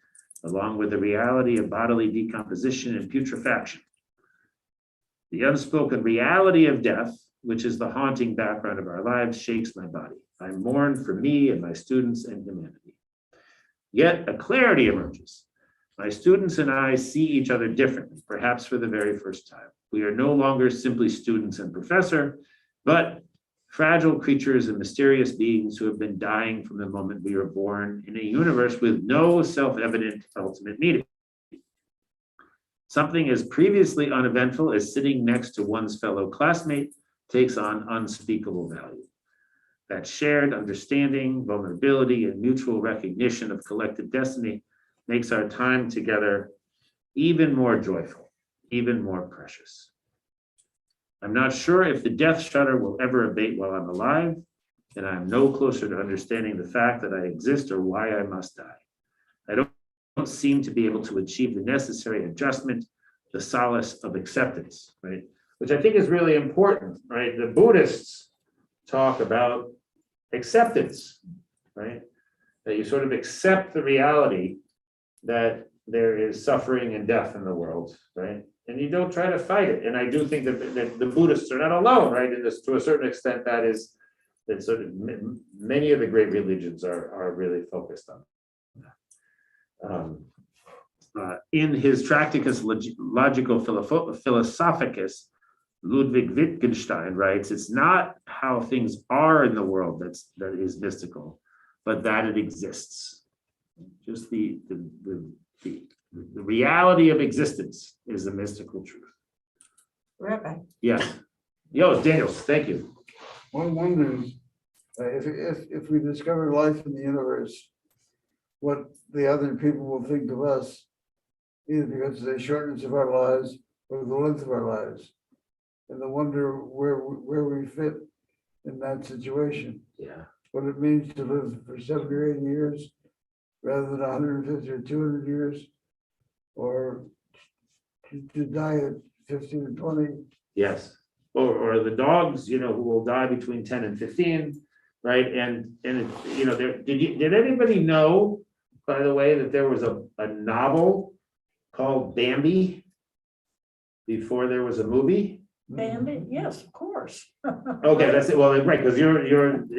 S3: along with the reality of bodily decomposition and putrefaction. The unspoken reality of death, which is the haunting background of our lives, shakes my body. I mourn for me and my students and humanity. Yet a clarity emerges. My students and I see each other differently, perhaps for the very first time. We are no longer simply students and professor, but fragile creatures and mysterious beings who have been dying from the moment we were born in a universe with no self-evident ultimate meaning. Something as previously uneventful as sitting next to one's fellow classmate takes on unspeakable value. That shared understanding, vulnerability, and mutual recognition of collective destiny makes our time together even more joyful, even more precious. I'm not sure if the death shudder will ever abate while I'm alive, and I'm no closer to understanding the fact that I exist or why I must die. I don't seem to be able to achieve the necessary adjustment, the solace of acceptance, right? Which I think is really important, right? The Buddhists talk about acceptance, right? That you sort of accept the reality that there is suffering and death in the world, right? And you don't try to fight it. And I do think that the Buddhists are not alone, right? And this, to a certain extent, that sort of many of the great religions are really focused on. In his Tractatus Logico Philosophicus, Ludwig Wittgenstein writes, it's not how things are in the world that is mystical, but that it exists. Just the reality of existence is a mystical truth.
S2: Rabbi.
S3: Yes. Yo, Daniels, thank you.
S5: One wonders if we discover life in the universe, what the other people will think of us, either because of the shortness of our lives or the length of our lives. And the wonder where we fit in that situation.
S3: Yeah.
S5: What it means to live for 70 or 80 years rather than 150 or 200 years, or to die at 15 or 20.
S3: Yes. Or the dogs, who will die between 10 and 15, right? And did anybody know, by the way, that there was a novel called Bambi before there was a movie?
S1: Bambi, yes, of course.
S3: Okay, that's it. Well, right, because you're did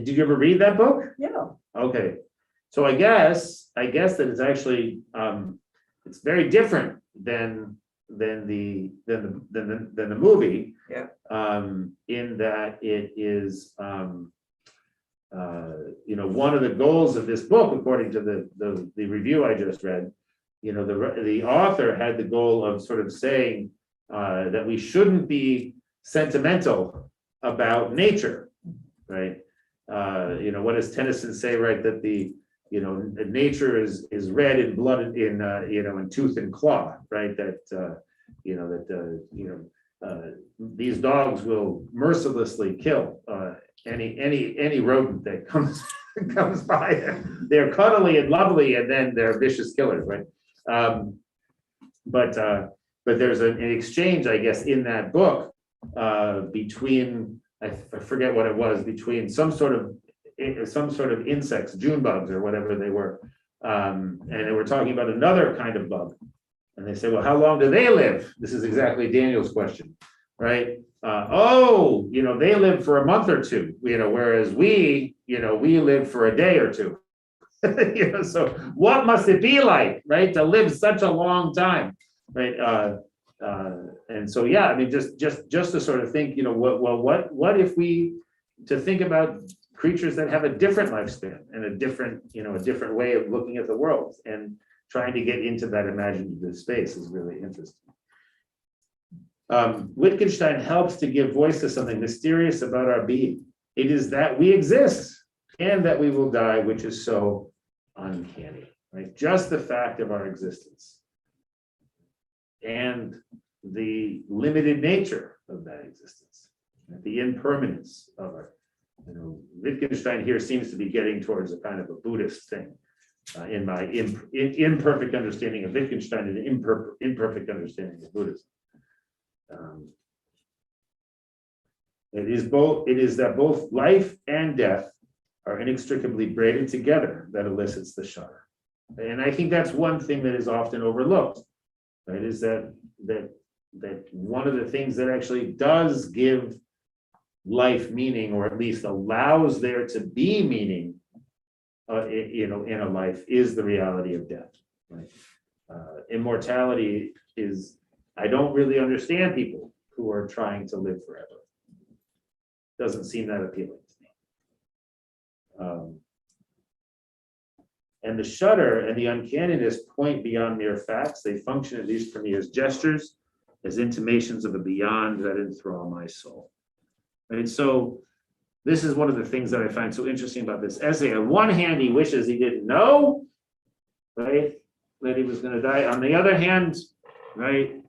S3: you ever read that book?
S1: Yeah,
S3: Okay, so I guess that it's actually it's very different than the movie.
S2: Yeah.
S3: In that it is one of the goals of this book, according to the review I just read, the author had the goal of sort of saying that we shouldn't be sentimental about nature, right? What does Tennyson say, right? That nature is red in blood, in tooth and claw, right? That these dogs will mercilessly kill any rodent that comes comes by them. They're cuddly and lovely, and then they're vicious killers, right? But there's an exchange, I guess, in that book between I forget what it was, between some sort of insects, June bugs or whatever they were, and they were talking about another kind of bug, and they say, well, how long do they live? This is exactly Daniel's question, right? They live for a month or two, whereas we live for a day or two. So what must it be like, right, to live such a long time, right? And so, yeah, I mean, just to sort of think, what if we to think about creatures that have a different lifespan and a different way of looking at the world, and trying to get into that imaginative space is really interesting. Wittgenstein helps to give voice to something mysterious about our being. It is that we exist and that we will die, which is so uncanny, right? Just the fact of our existence and the limited nature of that existence, the impermanence of it. Wittgenstein here seems to be getting towards a kind of a Buddhist thing. In my imperfect understanding of Wittgenstein and imperfect understanding of Buddhism. It is that both life and death are inextricably braided together that elicits the shudder. And I think that's one thing that is often overlooked, right? Is that one of the things that actually does give life meaning, or at least allows there to be meaning, in a life, is the reality of death. Right? Immortality is, I don't really understand people who are trying to live forever. Doesn't seem that appealing to me. And the shudder and the uncanniness point beyond mere facts. They function, at least for me, as gestures, as intimations of a beyond that enthrall my soul. Right? So this is one of the things that I find so interesting about this essay. On one hand, he wishes he didn't know, right, that he was going to die. On the other hand, right,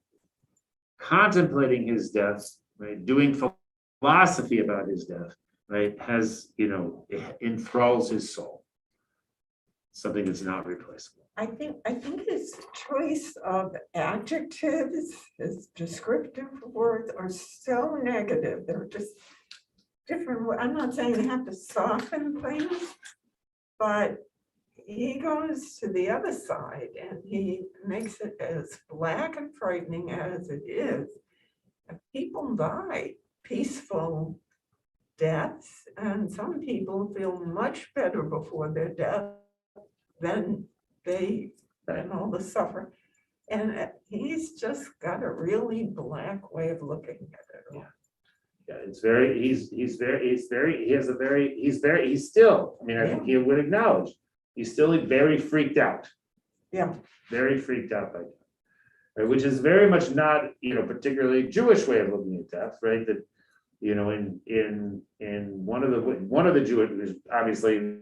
S3: contemplating his death, right, doing philosophy about his death, right, has, enthralls his soul. Something that's not replaceable.
S2: I think his choice of adjectives, his descriptive words are so negative. They're just different. I'm not saying they have to soften things, but he goes to the other side and he makes it as black and frightening as it is. People die peaceful deaths, and some people feel much better before their death than all the suffer. And he's just got a really black way of looking at it.
S3: Yeah. Yeah, it's very, he's still, I mean, I think he would acknowledge, he's still very freaked out.
S2: Yeah.
S3: Very freaked out by death. Right, which is very much not, particularly Jewish way of looking at death, right? That, in one of the Jewish, obviously,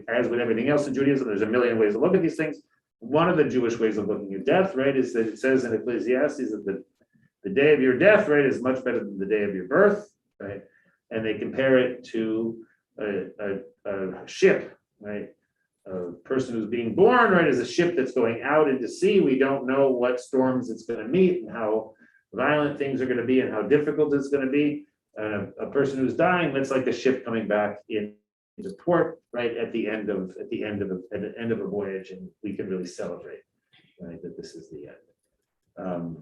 S3: as with everything else in Judaism, there's a million ways to look at these things. One of the Jewish ways of looking at death, right, is that it says in Ecclesiastes that the day of your death, right, is much better than the day of your birth, right? And they compare it to a ship, right? A person who's being born, right, is a ship that's going out into sea. We don't know what storms it's going to meet and how violent things are going to be and how difficult it's going to be. A person who's dying, that's like the ship coming back into port, right, at the end of a voyage, and we can really celebrate, right, that this is the end.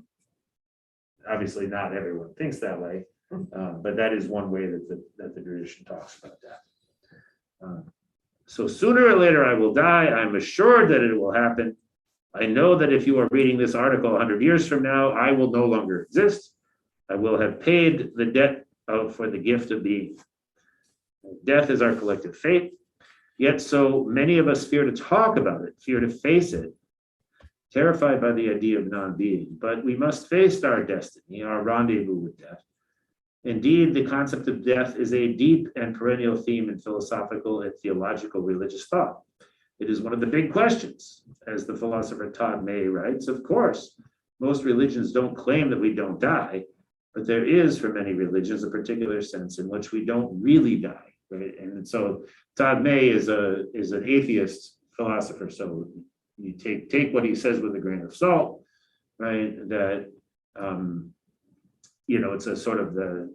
S3: Obviously, not everyone thinks that way, but that is one way that the tradition talks about that. So sooner or later I will die. I'm assured that it will happen. I know that if you are reading this article 100 years from now, I will no longer exist. I will have paid the debt for the gift of being. Death is our collective fate. Yet so many of us fear to talk about it, fear to face it, terrified by the idea of non-being. But we must face our destiny, our rendezvous with death. Indeed, the concept of death is a deep and perennial theme in philosophical and theological religious thought. It is one of the big questions. As the philosopher Todd May writes, of course, most religions don't claim that we don't die. But there is for many religions a particular sense in which we don't really die, right? And so Todd May is an atheist philosopher, so you take what he says with a grain of salt, right? That it's a sort of the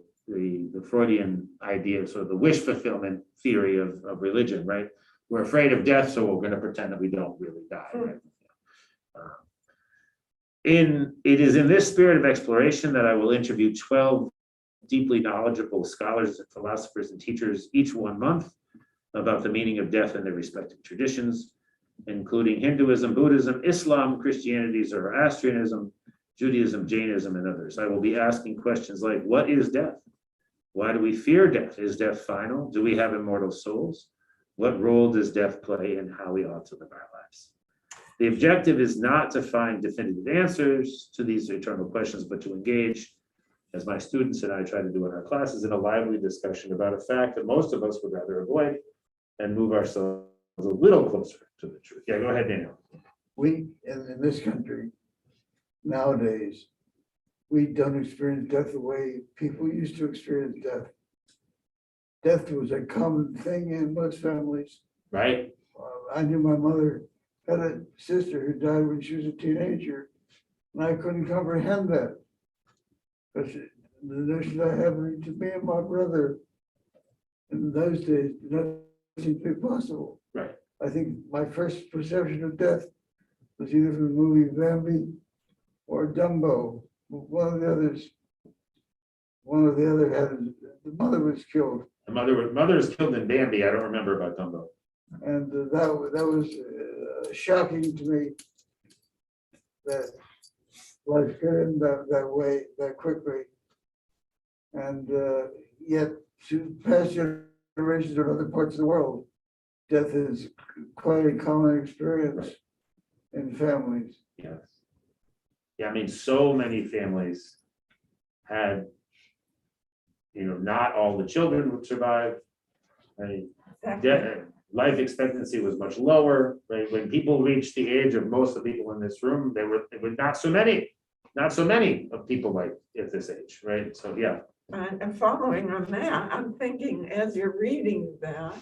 S3: Freudian idea, sort of the wish fulfillment theory of religion, right? We're afraid of death, so we're going to pretend that we don't really die, right? It is in this spirit of exploration that I will interview 12 deeply knowledgeable scholars, philosophers, and teachers each 1 month about the meaning of death in their respective traditions, including Hinduism, Buddhism, Islam, Christianity, Zoroastrianism, Judaism, Jainism, and others. I will be asking questions like, what is death? Why do we fear death? Is death final? Do we have immortal souls? What role does death play in how we ought to live our lives? The objective is not to find definitive answers to these eternal questions, but to engage, as my students and I try to do in our classes, in a lively discussion about a fact that most of us would rather avoid and move ourselves a little closer to the truth. Yeah, go ahead, Daniel.
S5: We, in this country, nowadays, we don't experience death the way people used to experience death. Death was a common thing in most families.
S3: Right?
S5: I knew my mother had a sister who died when she was a teenager, and I couldn't comprehend that. Because the notion that happened to me and my brother in those days did not seem to be possible.
S3: Right.
S5: I think my first perception of death was either from the movie Bambi or Dumbo. One of the other had, the mother was killed.
S3: The mother was killed in Bambi. I don't remember about Dumbo.
S5: And that was shocking to me that life could end that way, that quickly. And yet, to past generations or other parts of the world, death is quite a common experience in families.
S3: Yes. Yeah, I mean, so many families had, not all the children would survive. Right? Life expectancy was much lower, right? When people reached the age of most of the people in this room, there were not so many of people like at this age, right? So, yeah.
S2: And following on that, I'm thinking as you're reading that,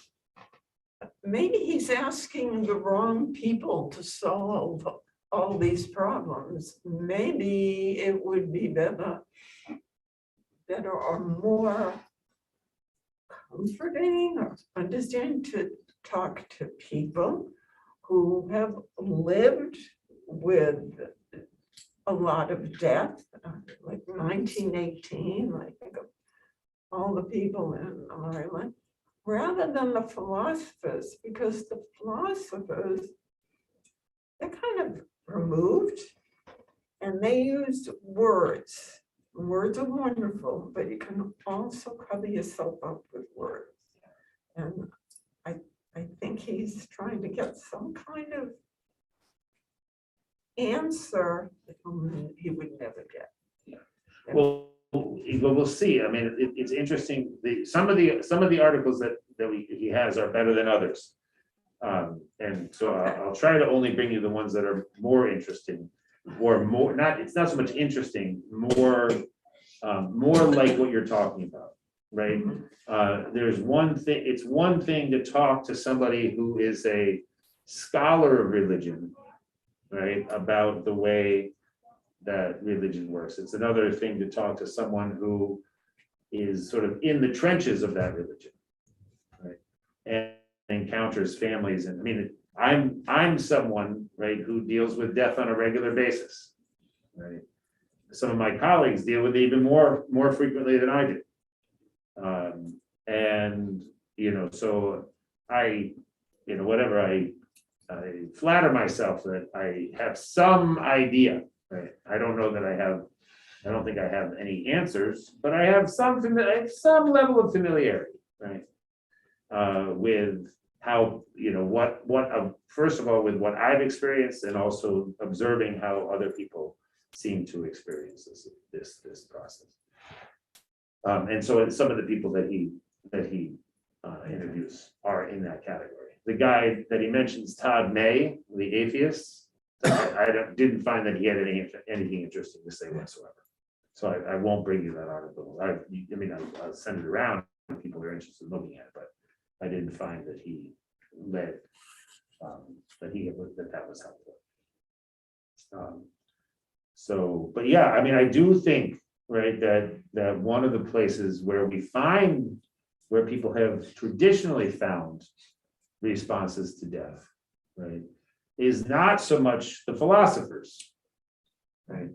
S2: maybe he's asking the wrong people to solve all these problems. Maybe it would be better or more comforting or understanding to talk to people who have lived with a lot of death, like 1918, I think of all the people in Ireland, rather than the philosophers, because the philosophers, they're kind of removed and they used words. Words are wonderful, but you can also cover yourself up with words. And I think he's trying to get some kind of answer that he would never get.
S3: Well, we'll see. I mean, it's interesting. Some of the articles that he has are better than others. And so I'll try to only bring you the ones that are more interesting, or more not. It's not so much interesting, more like what you're talking about, right? There's one thing. It's one thing to talk to somebody who is a scholar of religion, right, about the way that religion works. It's another thing to talk to someone who is sort of in the trenches of that religion, right, and encounters families. And I mean, I'm someone, right, who deals with death on a regular basis, right? Some of my colleagues deal with it even more frequently than I do. And, so I flatter myself that I have some idea, right? I don't know that I don't think I have any answers, but I have some level of familiarity, right? With how, first of all, with what I've experienced, and also observing how other people seem to experience this process. And so some of the people that he interviews are in that category. The guy that he mentions, Todd May, the atheist, I didn't find that he had anything interesting to say whatsoever. So I won't bring you that article. I mean, I'll send it around if people are interested in looking at it, but I didn't find that he led, that was helpful. So, but yeah, I mean, I do think, right, that one of the places where where people have traditionally found responses to death, right, is not so much the philosophers, right?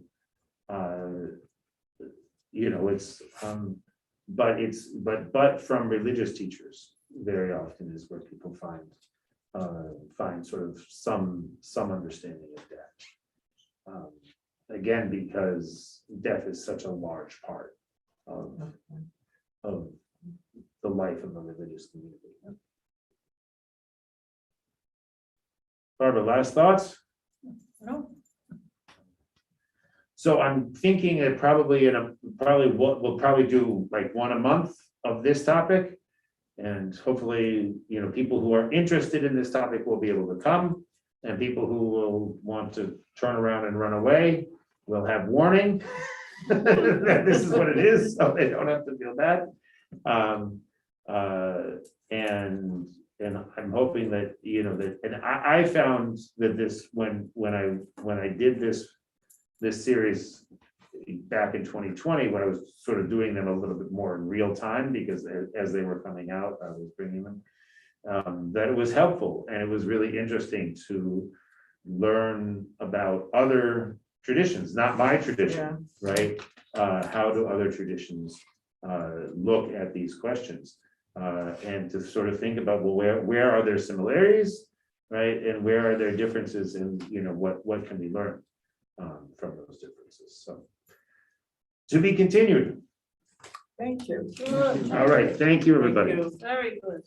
S3: It's, but from religious teachers very often is where people find sort of some understanding of death. Again, because death is such a large part of the life of a religious community. Barbara, last thoughts?
S1: No,
S3: So I'm thinking that we'll probably do like one a month of this topic. And hopefully, people who are interested in this topic will be able to come. And people who will want to turn around and run away will have warning that this is what it is, so they don't have to feel bad. And I'm hoping that, and I found that this, when I did this series back in 2020, when I was sort of doing them a little bit more in real time, because as they were coming out, I was bringing them, that it was helpful, and it was really interesting to learn about other traditions, not my tradition, right? How do other traditions look at these questions? And to sort of think about, well, where are there similarities, right? And where are there differences, and what can we learn from those differences? So to be continued.
S1: thank you.
S3: All right, thank you, everybody.
S4: Thank you.
S1: Very good.